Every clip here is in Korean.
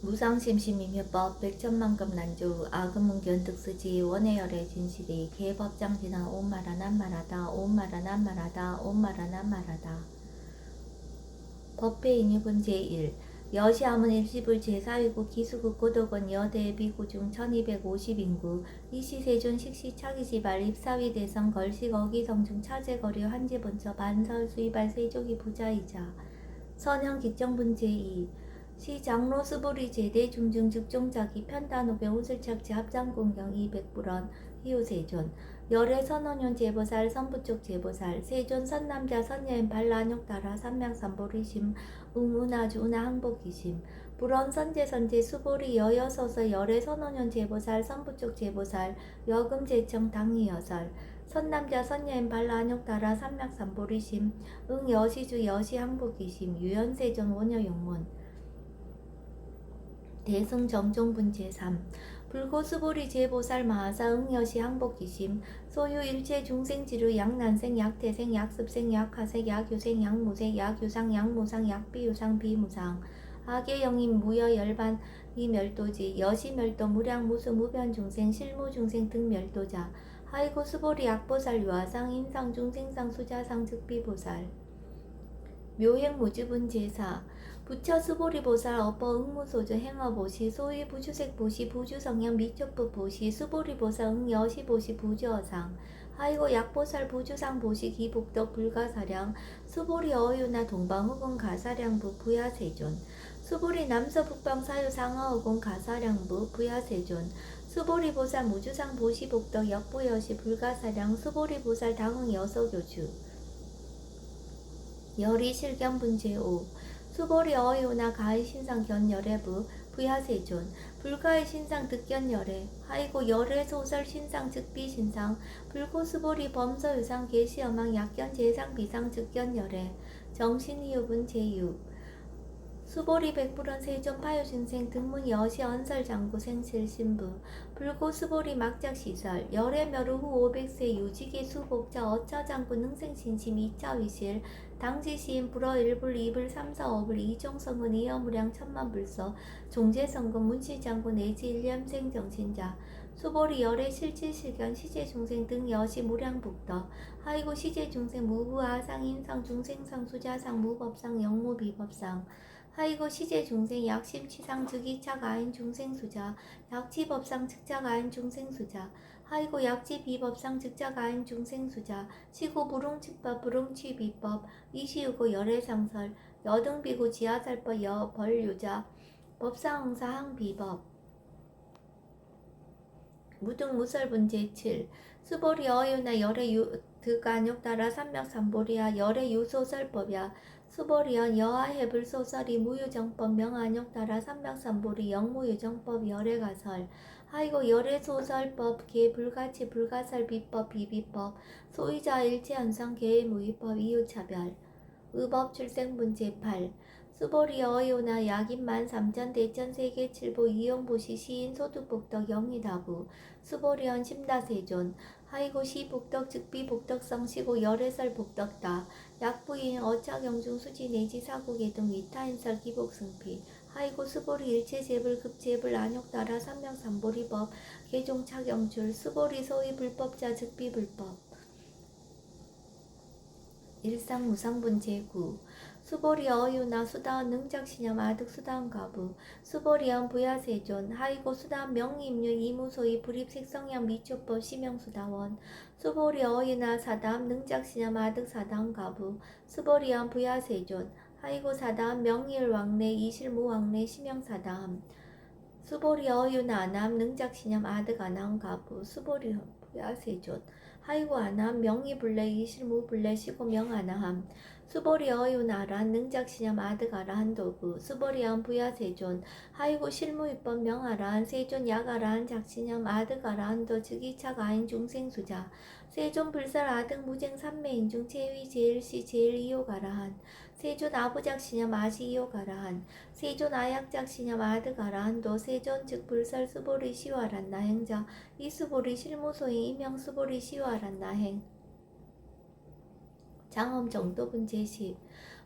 무상심심이묘법 백천만급 난조 아금문견 득수지 원해열의 진실이 개법장진한 옴마라 난말하다 옴마라 난말하다 옴마라 난말하다. 법회인유분 제1 여시함은 일시불 제4위국 기수국 고덕원 여대 비구중 1250인구 이시세존 식시차기지발 입사위 대성 걸식 어기성중 차제거류 한지본처 반설 수이발 세족이 부자이자 선형 기정분 제2 시장로 스보리 제대 중증 즉종자기 편단옥의 온술착지 합장공경 200불원 희우세존 열애 선원yon 제보살 선부쪽 제보살 세존 선남자 선여인 발란욕 따라 삼명삼보리심 응운아주 운하 항복이심 불원 선제 수보리 여여서서 열애 선원yon 제보살 선부쪽 제보살 여금 제청 당이여설 선남자 선여인 발란욕 따라 삼명삼보리심 응 여시주 여시 항복이심 유연세존 원여용문 대승 정종분 제3 불고수보리 제보살 마하사 응여시 항복기심 소유 일체 중생지루 약난생 약태생 약습생 약하색 약유생 약무색 약유상 약무상 약비유상 비무상 악의영임 무여 열반 이멸도지 여시멸도 무량 무수 무변중생 실무중생 등 멸도자 하이고 수보리 약보살 유아상 인상 중생상 수자상 즉비보살 묘행무주분 제4 부처 수보리보살 어퍼 응무소주 행어보시 소위 부주색보시 부주성형 미촉부보시 수보리보살 응여시보시 부주어상 하이고 약보살 부주상보시 기복덕 불가사량 수보리 어유나 동방후군 가사량부 부야세존 수보리 남서북방 사유상하후군 가사량부 부야세존 수보리보살 무주상 보시복덕 역부여시 불가사량 수보리보살 당응 여서교주 열이 실견분 제5 수보리 어이오나 가의 신상 견열애부 부야세존 불가의 신상 득견열애 하이고 열애 소설 신상 즉비 신상 불고 수보리 범서 유상 계시어망 약견 제상 비상 즉견열애 정신이유분 제6 수보리 백불원 세존 파유신생 등문 여시 언설 장구 생실 신부 불고 수보리 막작 시설 열애 멸후 후 500세 유지계 수복자 어차 장구 능생신심 2차 위실 당지시인 불어 1불 2불 3사 5불 이종성은 이어무량 천만불서 종제성금 문시장구 내지 일념생 정신자 수보리 열애 실질실견 시제중생 등 여시 무량북덕 하이고 시제중생 무부하상 인상 중생상 수자상 무법상 영무비법상 하이고 시제중생 약심치상 즉이차 가인 중생수자 약치법상 즉자 가인 중생수자 하이고 약지비법상 즉자 가인 중생수자 시고 불응칙법 불응취비법 이시우고 열애상설 여등비고 지하살법 여벌유자 법상응사 항비법 무등무설분 제7 수보리 어유나 열애 득안욕 따라 삼명삼보리야 열애 유소설법야 수보리연 여하해불 소설이 무유정법 명안욕 따라 삼명삼보리 영무유정법 열애가설 하이고 열애소설법 개불가치 불가설 비법 비비법 소유자 일체현상 개무위법 이유차별 의법 출생분 제8 수보리 어이오나 약인만 3천 대천 세계 7부 이용보시 시인 소득복덕 영리다부 수보리언 심다세존 하이고 시복덕 즉비복덕성 시고 열애설 복덕다 약부인 어차경중 수지 내지 사국의 등 위타인설 기복승피 하이고 수보리 일체제불 급제불 안욕 따라 삼명삼보리법 개종차경출 수보리 소위 불법자 즉비불법 일상무상분 제9 수보리 어유나 수다원 능작시념 아득 수다원 가부 수보리언 부야세존 하이고 수다원 명의임류 이무소이 불입색성향 미촉법 시명수다원 수보리 어유나 사다함 능작시념 아득 사다원 가부 수보리언 부야세존 하이고 사다함 명의일 왕래 이실무 왕래 시명사다함 수보리 어유나 아남 능작시념 아득 아나운 가부 수보리 부야세존 하이고 아남 명의불래 이실무불래 시고 명아나함 수보리 어유나란 능작시념 아득아라한 도구 수보리언 부야세존 하이고 실무입법 명아라한 세존 약아라한 작시념 아득아라한 도 즉이차 가인 중생수자 세존 불설 아득 무쟁 삼매인 중 제위 제일시 제일이요가라한 세존 아부작시념 아시이요가라한 세존 아약작시념 아득아라한 도 세존 즉 불설 수보리 시와란 나행자 이수보리 실무소인 이명 수보리 시와란 나행 장엄 정도분 제10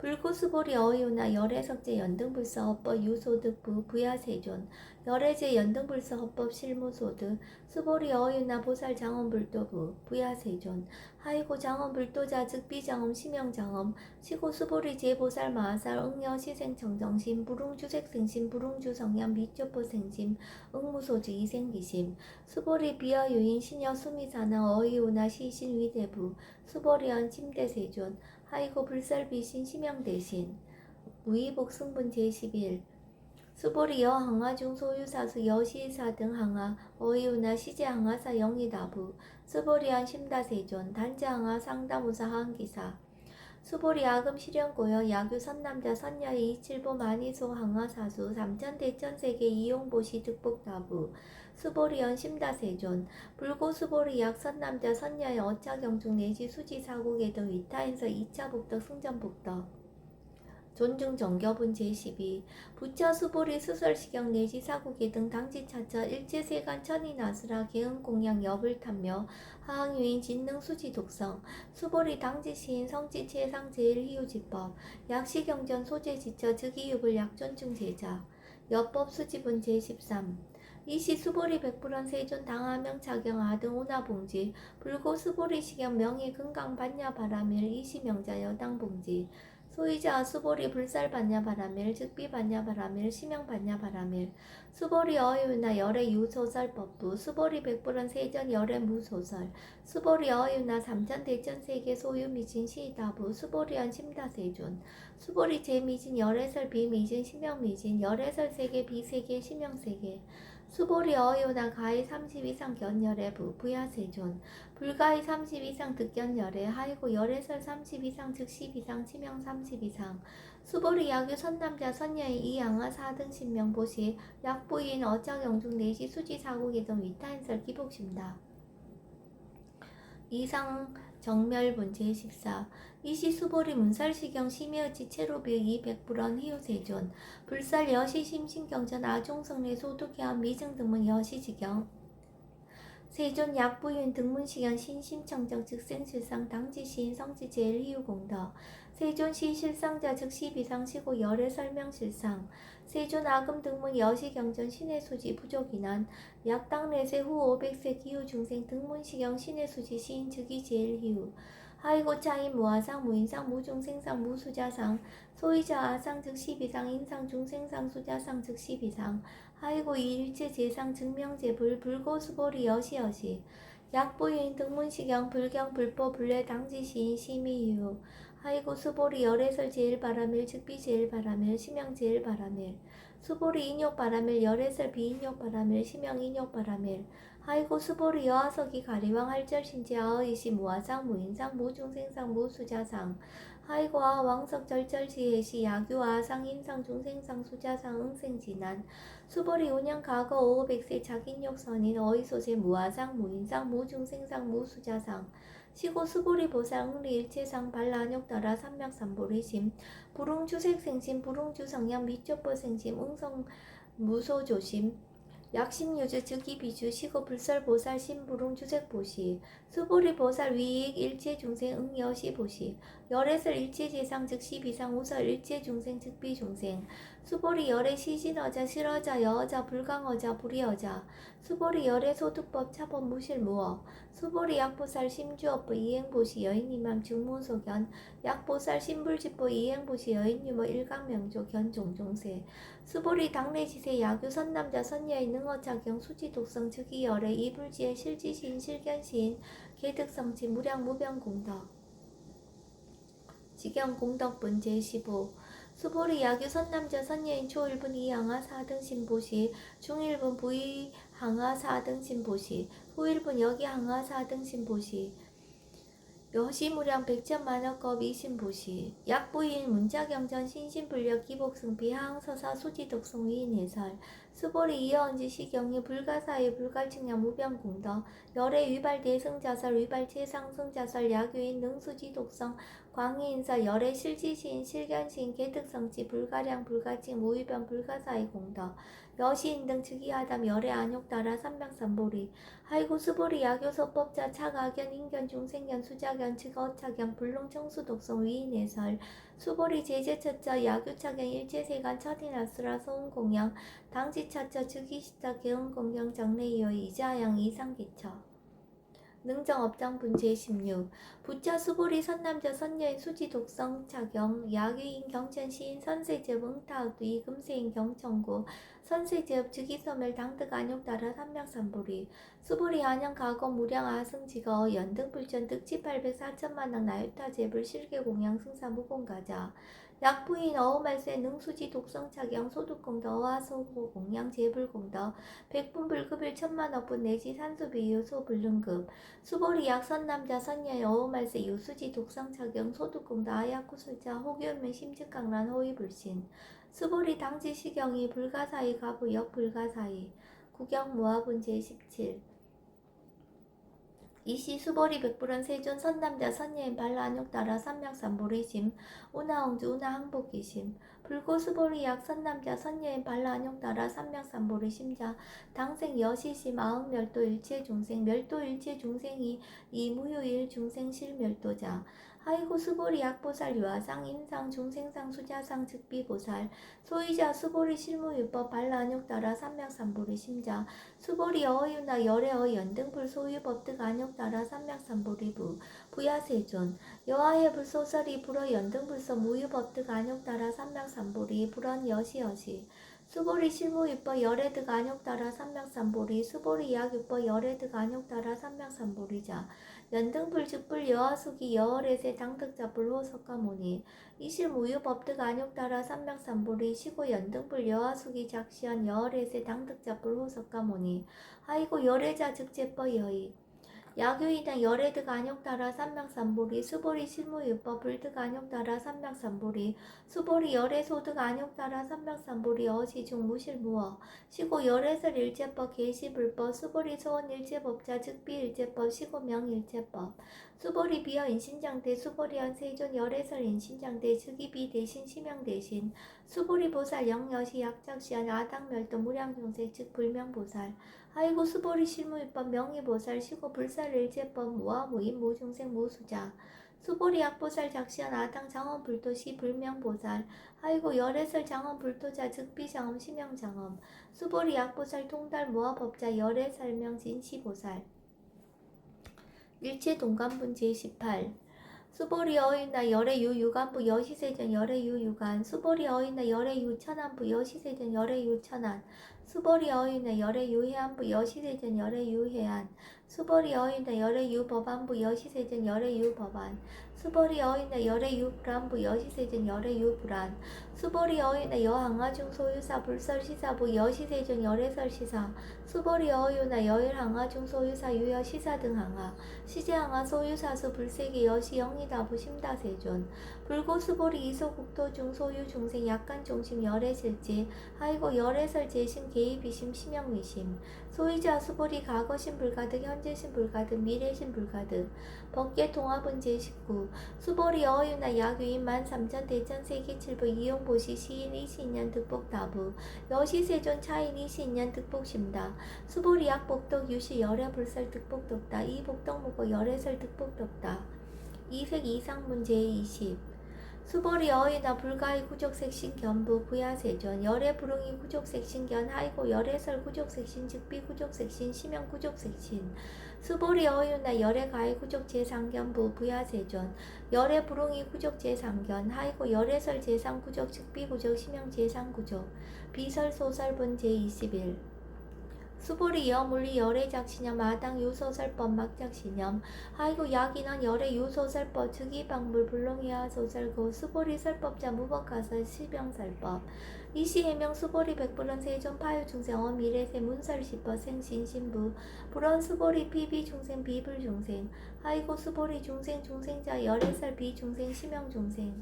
불구수보리 어이오나 열애석제 연등불서헌법 유소득부 부야세존 열애제 연등불서헌법 실무소득 수보리 어이오나 보살장엄불도부 부야세존 하이고 장엄불도자 즉비장엄 심영장엄 시고수보리 제보살 마하살 응여시생청정심 불웅주색생심 불웅주성ям 미초포생심 응무소주 이생기심 수보리 비어유인 신여 수미사나 어이오나 시신위대부 수보리언 침대세존 하이고 불설비신 심영대신 무의복승분 제11 수보리 여항하중 소유사수 여시사 등 항하 어이우나 시제항하사 영이다부 수보리안 심다세존 단자항하 상다무사 항기사 수보리 아금 실현고여 야규 선남자 선녀의 이칠보 만이소 항하사수 삼천대천세계 이용보시 득복다부 수보리연 심다세존 불고 수보리 약 선남자 선녀의 어차경중 내지 수지사국의 등 위타에서 2차 복덕 승전복덕 존중 정겨분 제12 부처 수보리 수설시경 내지 사국의 등 당지차처 일제세간 천이나스라 개응공양 여불탐며 하항유인 진능 수지 독성 수보리 당지시인 성지 최상 제일희유지법 약시경전 소재지처 즉이유불 약존중 제자 여법 수지분 제13 이시 수보리 백불원 세존 당하명 차경 아등 오나봉지 불고 수보리 시경 명의 금강 반야 바라밀 이시 명자 여당 봉지 소이자 수보리 불살 반야 바라밀 즉비 반야 바라밀 심영 반야 바라밀 수보리 어유나 열애 유소설법부 수보리 백불원 세전 열애 무소설 수보리 어유나 삼천 대천 세계 소유 미진 시다부 수보리언 심다세존 수보리 제미진 열애설 비미진 심영 미진 열애설 세계 비세계 심영 세계 수보리 어요나 가히 30 이상 견열애부 부야세존 불가히 30 이상 득견열애 하이고 열애설 30 이상 즉 10 이상 치명 30 이상 수보리 야규 선남자 선녀의 이양하 4등 신명보시 약부인 어짜경중 내시 수지사국의 등 위타인설 기복심다 이상 정멸분 제14 이시 수보리 문살시경 심여지 체로비 이백불원 희우세존 불살 여시심신경전 아종성내 소득해한 미증등문 여시지경 세존 약부인 등문시경 신심청정 즉생실상 당지시인 성지제일희우공덕 세존시 실상자 즉 12상 시고 열애 설명실상 세존 아금 등문 여시경전 신의수지 부족인한 약당내세 후 500세 기후중생 등문시경 신의수지 시인 즉이 제일희우 하이고 차인 무아상 무인상 무중생상 무수자상 소이자 아상 즉 12상 인상 중생상 수자상 즉 12상 하이고 일체 제상 증명제불 불고수보리 여시여시 약부인 등문시경 불경 불법 불례 당지시인 심의유 하이고 수보리 열애설 제일바라밀 즉비 제일바라밀 심영 제일바라밀 수보리 인욕바라밀 열애설 비인욕바라밀 심영 인욕바라밀 하이고 수보리 여하석이 가리왕 할절신지 아의시 무아상 무인상 무중생상 무수자상 하이고 아왕석 절절지혜시 야규 아상 인상 중생상 수자상 응생진한 수보리 운영 과거 500세 자긴욕선인 어이소세 무아상 무인상 무중생상 무수자상 시고 수보리 보상 응리 일체상 발란욕따라 삼맥삼보리심 불웅주색생심 불웅주성양 미초보생심 응성 무소조심 약심유주 즉이비주 시고 불설보살 신불웅주색보시 수보리 보살 위익 일체중생 응여시보시 열애설 일체재상 즉 12상 우설 일체중생 즉비중생 수보리 열애 시신어자 실어자 여어자 불강어자 불이어자 수보리 열애 소득법 차법 무실무어 수보리 약보살 심주업부 이행보시 여인이맘 중무소견 약보살 신불집보 이행보시 여인유머 일강명조 견종종세 수보리 당내지세 야규 선남자 선녀의 능어차경 수지독성 즉이 열애 이불지의 실지시인 실견시인 개득성지 무량무변공덕 지경공덕분 제15 수보리 야규 선남자 선녀인 초일분 이항하 4등 신보시 중일분 부이항하 4등 신보시 후일분 여기항하 4등 신보시 여시무량 백천만억겁 이신보시 약부인 문자경전 신신불력 기복승비 하항서사 수지독성 위인해설 수보리 이어언지 시경이 불가사의 불갈측량 무변공덕 열애 위발 대승자설 위발 최상승자설 야규인 능수지독성 광의인서 열애 실지시인 실견시인 개특성지 불가량 불가증 무위변 불가사의 공덕 여시인 등 즉위하담 열애 안욕따라 삼명삼보리 하이고 수보리 야교소법자 차가견 인견 중생견 수자견 즉어차견 불능청수 독성 위인해설 수보리 제제처자 야교차견 일제세간 첫인아수라 소음공양 당지차처 즉위시자 개운공양 장래이의 이자양 이상기처 능정업장분 제16 부처 수보리 선남자 선녀인 수지 독성 차경 야귀인 경천시인 선세제업 응타우이 금세인 경천구 선세제업 즉위소멸 당득 안욕따라 삼명삼보리 수보리 안양 가거 무량 아승지거 연등불전 득지 800 4천만당 나유타제불 실계공양 승사 무공가자 약부인 어우말세 능수지 독성차경 소득공덕 어하소고 공양 제불공덕 백분불급일 천만억분 내지 산수비유 소불능급 수보리 약선남자 선녀의 어우말세 유수지 독성차경 소득공덕 아야구술자 호교명 심즉강란 호위불신 수보리 당지시경이 불가사의 가부역 불가사의 구경무화분 제17 이시 수보리 백불원 세존 선남자 선녀인 발라안욕따라 삼명삼보리심 운하홍주 운하항복기심 불고 수보리 약 선남자 선녀인 발라안욕따라 삼명삼보리심자 당생 여시심 아흥멸도 일체중생 멸도 일체중생이 이무효일 중생실멸도자 하이고 수보리 약보살 유아상 인상 중생상 수자상 즉비보살 소이자 수보리 실무유법 발라안욕따라 삼명삼보리 심자 수보리 어유나 열애어 연등불 소유법득 안욕따라 삼명삼보리부 부야세존 여하의 불소설이 불어 연등불서 무유법득 안욕따라 삼명삼보리 불언 여시여시 수보리 실무유법 열애득 안욕따라 삼명삼보리 수보리 약유법 열애득 안욕따라 삼명삼보리자 연등불 즉불 여하수기 여월에세 당득자불 호석가모니 이실무유법득 안욕따라 삼명삼보리 시고 연등불 여하수기 작시한 여월에세 당득자불 호석가모니 하이고 열애자 즉제법 여의 야교이당 열애득 안욕따라 삼명삼보리 수보리 실무유법 불득 안욕따라 삼명삼보리 수보리 열애소득 안욕따라 삼명삼보리 어시중 무실무어 시고 열애설 일제법 계시불법 수보리 소원 일제법자 즉비 일제법 시고 명일제법 수보리 비어 인신장대 수보리한 세존 열애설 인신장대 즉위비 대신 시명 대신 수보리 보살 영여시 약작시한 아당멸도 무량중생 즉 불명보살 하이고 수보리 실무유법 명의보살 시고 불살일제법 무아 무인 무중생 무수자 수보리 약보살 작시한 아당 장엄불도시 불명보살 하이고 열애설 장엄불도자 즉비장엄 시명장엄 수보리 약보살 통달 무아법자 열애설명 진시보살 일체동간분 제18 수보리 어인나 열애유 유간부 여시세전 열애유 유간 수보리 어인나 열애유 천안부 여시세전 열애유 천안 수보리 어인나 열애유 해안부 여시세전 열애유 해안 수보리 어인나 열애유 법안부 여시세전 열애유 법안 수보리 어인나 열애유 불안부 여시세전 열애유 불안 수보리 어인나 여항아중 소유사 불설시사부 여시세전 열애설시사 수보리 어유나 여일항아중 소유사 유여시사 등 항아 시제항아 소유사수 불세기 여시 영리다부 심다세존 불고수보리 이소국토중 소유중생 약간종심 열애실지 하이고 열애설 재심 개입이심 심영미심 소이자 수보리 과거심 불가득 현재심 불가득 미래심 불가득 법계통합은 제19 수보리 어유나 야규인 13,000 대천 세기칠부 이용보시 시인 이시인년 득복다부 여시세존 차인 이시인년 득복심다 수보리 약복덕 유시 열애불설 득복덕다 이복덕무고 열애설 득복덕다 이색 이상문 제20 수보리 어이나 불가의 구족색신 견부 부야세존 열애 불응이 구족색신 견 하이고 열애설 구족색신 즉비 구족색신 시명 구족색신 수보리 어유나 열애 가의 구족 제상견부 부야세존 열애 불응이 구족 제상견 하이고 열애설 제상 구족 즉비 구족 시명 제상 구족 비설 소설분 제21 수보리 여물리 열애작시념 아당 유소설법 막작시념 하이고 약인원 열애 유소설법 즉위방불 불능이하 소설고 수보리 설법자 무법가설 시병설법 이시해명 수보리 백불원 세존 파유중생 어미래세 문설시법 생신신부 불원 수보리 피비중생 비불중생 하이고 수보리 중생 중생자 열애설 비중생 시명중생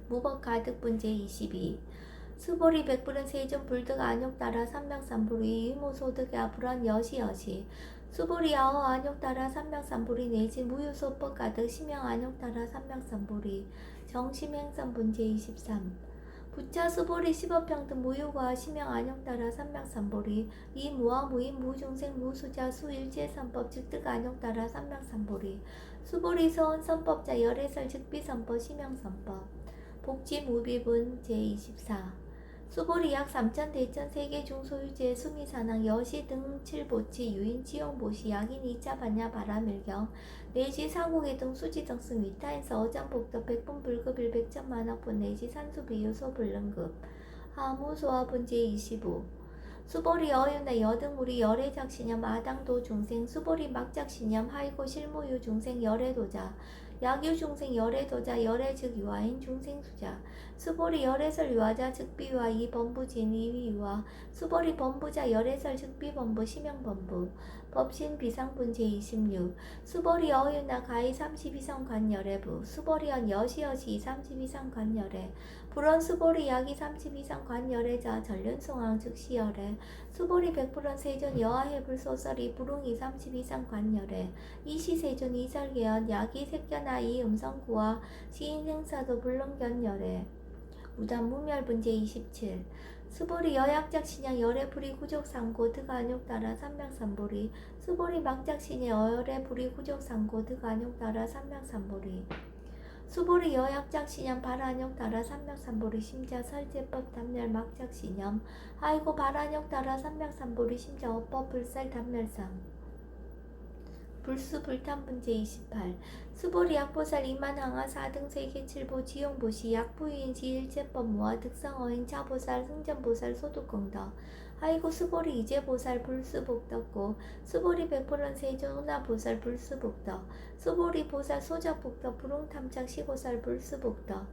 무법가득분 제22 수보리 백불은 세존 불득 안욕따라 삼명삼불이 의무소득야 불안 여시여시 수보리 아어 안욕 따라 삼맥삼보리 내지 무유소법 가득 심형 안욕 따라 삼맥삼보리 정심행선 문제 23 부차 수보리 십업평등 무유과 심형 안욕 따라 삼맥삼보리 이 무와 무인 무중생 무수자 수일제선법 즉득 안욕 따라 삼맥삼보리 수보리 서원 선법자 열애설 즉비선법 심형선법 복지 무비분 제24 수보리 약 3천 대천 세계 중소유재 수미산항 여시 등 칠보치 유인 지용보시 약인 2차 반야 바라밀경 내지 사공회 등 수지 덕승 위타인서 어장복덕 백분 불급 100점 만학분 내지 산수비유 소불능급 하무소화분 제25 수보리 어윤의 여등무리 열애작신염 아당도 중생 수보리 막작신염 하이고 실무유 중생 열애도자 약유 중생 열애도자 열애즉 유아인 중생수자 수보리 열애설 유아자 즉비유아 이범부진 이위유아 수보리 범부자 열애설 즉비범부 심형범부 법신 비상분 제26 수보리 어윤나 가히 32성 관열애부 수보리언 여시여시 32성 관열애 불언 수보리 약이 32성 관열애자 전륜송왕 즉시열애 수보리 100불언 세존 여하해불 소설이 불웅이 32성 관열애 이시세존 이설계연 약이 색견아 이 음성구와 시인생사도 불능견열애 무단 무멸분제 27 수보리 여약작 신양 열애불이 구족상고 드간욕 따라 삼맥삼보리 수보리 막작신의 열애불이 구족상고 드간욕 따라 삼맥삼보리 수보리 여약작 신염 발한욕 따라 삼맥삼보리 심자 설제법 단멸 막작 신염 아이고 발한욕 따라 삼맥삼보리 심자 어법 불살 단멸상 불수 불탄분제 28 수보리 약보살 이만항하 4등 세계 7보 지용보시 약부인 지일제법 무아 득성어인 차보살 승전보살 소득공덕 아이고 수보리 이제보살 불수복덕고 수보리 백불원 세존운하보살 불수복덕 수보리 보살 소적복덕 불웅탐착 시고살 불수복덕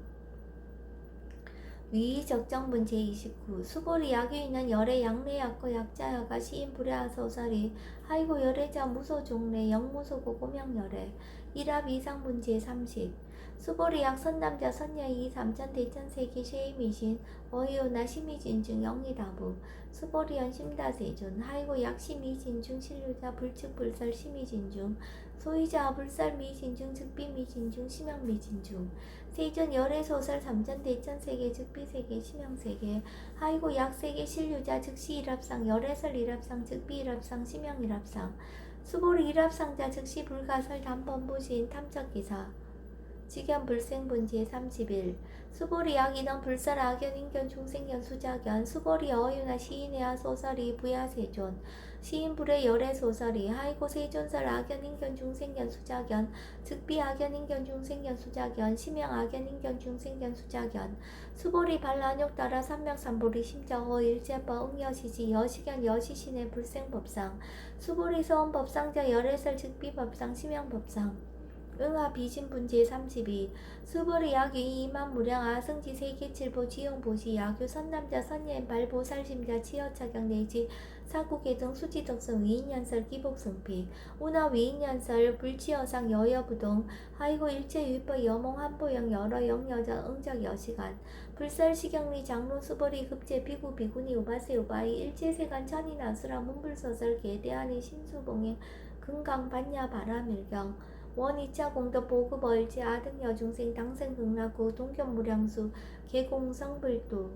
위적정분 제29 수보리 약유인한 열애 약내약거 약자여가 시인 불야소설이 하이고 열애자 무소종래 영무소고 고명열애 일합 이상분 제30 수보리 약 선남자 선녀이 3천 대천 세기 쉐이미신 어이오나 심의진중 영리다부 수보리연 심다세존 하이고 약 심의진중 신류자 불측불설 심의진중 소이자 불살 미진중 즉비 미진중 심형 미진중 세존 열애소설 3천 대천 세계 즉비 세계 심형 세계 하이고 약 세계 신류자 즉시 일합상 열애설 일합상 즉비 일합상 심형 일합상 수보리 일합상자 즉시 불가설 단번부신 탐척기사 직연 불생분제 31 수보리 약이던 불살 악연 인견 중생견 수작견 수보리 어유나 시인애하 소설이 부야세존 시인불의 열애 소설이 하이고 세존설 악연 인견 중생견 수작견 즉비 악연 인견 중생견 수작견 심형 악연 인견 중생견 수작견 수보리 반란욕 따라 삼맥삼보리 심자허 일제법 응여시지 여시견 여시신의 불생법상 수보리 서원법상자 열애설 즉비법상 심형법상 응하 비신분 제32 수보리 약이 이만무량 아승지 세계칠보 지용보시 약유 선남자 선예인 발보살심자 치여차경 내지 사국의 등 수지덕성 위인연설 기복승피 운하 위인연설 불치여상 여여부동 하이고 일체유법 여몽 한보영 여러 영여자 응적 여시간 불살시경리 장로 수보리 급제 비구 비구니 우바세 우바이 일체세간 천이나수라 문불소설 개대안이 신수봉행 금강 반야 바라밀경 원 2차 공덕 보급 얼지 아등 여중생 당생 극락구 동견무량수 개공성불도